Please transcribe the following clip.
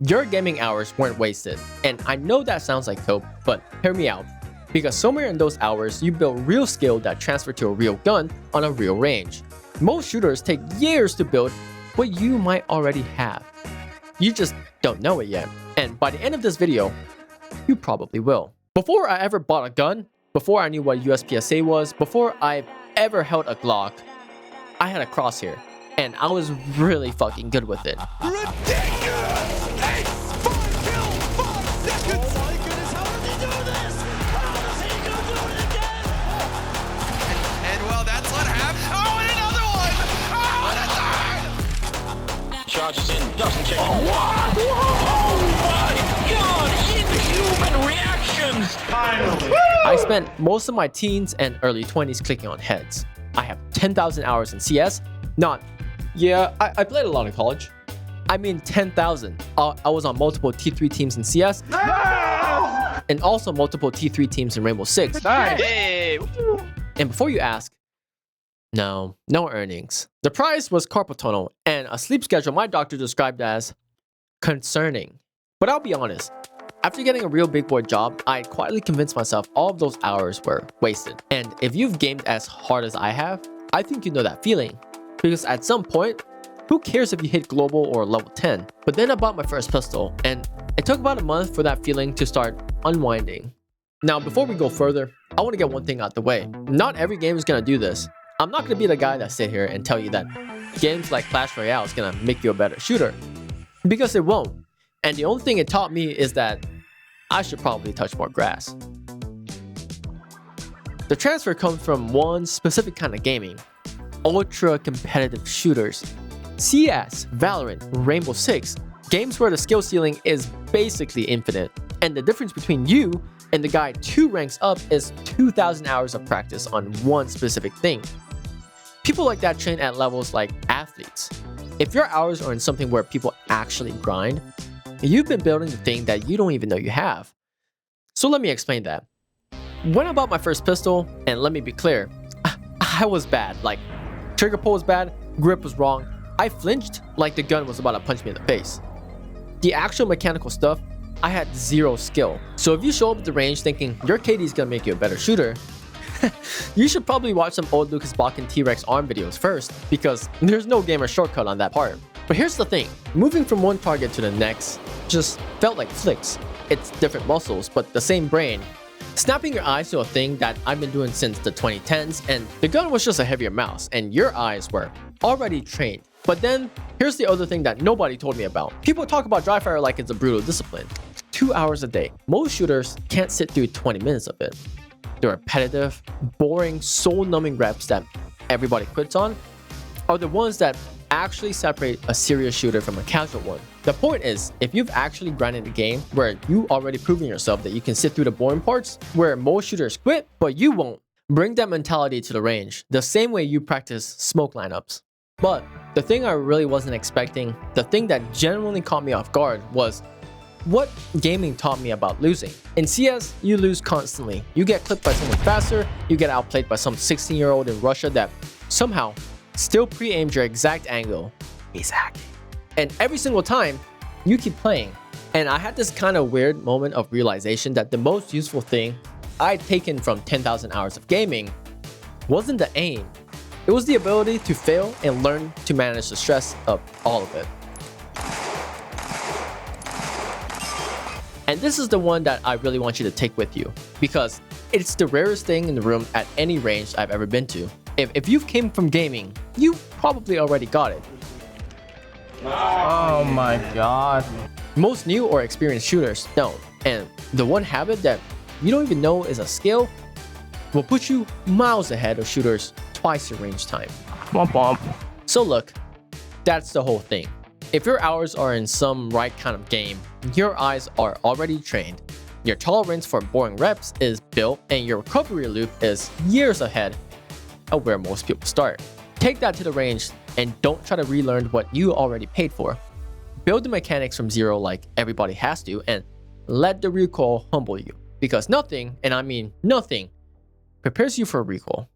your gaming hours weren't wasted. And I know that sounds like hope, but hear me out. Because somewhere in those hours, you built real skill that transferred to a real gun on a real range. Most shooters take years to build what you might already have. You just don't know it yet. And by the end of this video, you probably will. Before I ever bought a gun, before I knew what USPSA was, before I ever held a Glock, I had a crosshair. And I was really fucking good with it. Ridiculous! 5 kills, 5 seconds! Oh my goodness, how did he do this? How is he gonna do it again? And well, that's what happened. Oh, and another one! Oh, and a third! Charges in, doesn't check. Oh, what? Oh my god! Inhuman reactions! Finally! I spent most of my teens and early 20s clicking on heads. I have 10,000 hours in CS, not... Yeah, I played a lot in college. I mean 10,000. I was on multiple T3 teams in CS. No! And also multiple T3 teams in Rainbow Six. Hey! And before you ask, no earnings. The price was carpal tunnel and a sleep schedule my doctor described as concerning. But I'll be honest, after getting a real big boy job, I quietly convinced myself all of those hours were wasted. And if you've gamed as hard as I have, I think you know that feeling. Because at some point, who cares if you hit global or level 10? But then I bought my first pistol, and it took about a month for that feeling to start unwinding. Now, before we go further, I want to get one thing out the way. Not every game is going to do this. I'm not going to be the guy that sit here and tell you that games like Clash Royale is going to make you a better shooter. Because it won't. And the only thing it taught me is that I should probably touch more grass. The transfer comes from one specific kind of gaming. Ultra competitive shooters. CS, Valorant, Rainbow Six, games where the skill ceiling is basically infinite. And the difference between you and the guy 2 ranks up is 2,000 hours of practice on one specific thing. People like that train at levels like athletes. If your hours are in something where people actually grind, you've been building the thing that you don't even know you have. So let me explain that. When I bought my first pistol, and let me be clear, I was bad. Like, trigger pull was bad, grip was wrong. I flinched like the gun was about to punch me in the face. The actual mechanical stuff, I had zero skill. So if you show up at the range thinking your KD is gonna make you a better shooter, you should probably watch some old Lucas Bakken T-Rex arm videos first, because there's no gamer shortcut on that part. But here's the thing, moving from one target to the next just felt like flicks. It's different muscles, but the same brain. Snapping your eyes to a thing that I've been doing since the 2010s, and the gun was just a heavier mouse, and your eyes were already trained. But then, here's the other thing that nobody told me about. People talk about dry fire like it's a brutal discipline. 2 hours a day. Most shooters can't sit through 20 minutes of it. The repetitive, boring, soul-numbing reps that everybody quits on are the ones that actually separate a serious shooter from a casual one. The point is, if you've actually grinded a game where you already proven yourself that you can sit through the boring parts, where most shooters quit, but you won't, bring that mentality to the range, the same way you practice smoke lineups. But the thing I really wasn't expecting, the thing that genuinely caught me off guard was what gaming taught me about losing. In CS, you lose constantly. You get clipped by someone faster, you get outplayed by some 16-year-old in Russia that somehow still pre-aimed your exact angle. He's hacking. And every single time, you keep playing. And I had this kind of weird moment of realization that the most useful thing I'd taken from 10,000 hours of gaming wasn't the aim. It was the ability to fail and learn to manage the stress of all of it. And this is the one that I really want you to take with you, because it's the rarest thing in the room at any range I've ever been to. If you've came from gaming, you probably already got it. Oh my god. Most new or experienced shooters don't. And the one habit that you don't even know is a skill will put you miles ahead of shooters twice your range time. Womp womp. So look, that's the whole thing. If your hours are in some right kind of game, your eyes are already trained, your tolerance for boring reps is built, and your recovery loop is years ahead of where most people start. Take that to the range and don't try to relearn what you already paid for. Build the mechanics from zero like everybody has to, and let the recoil humble you. Because nothing, and I mean nothing, prepares you for recoil.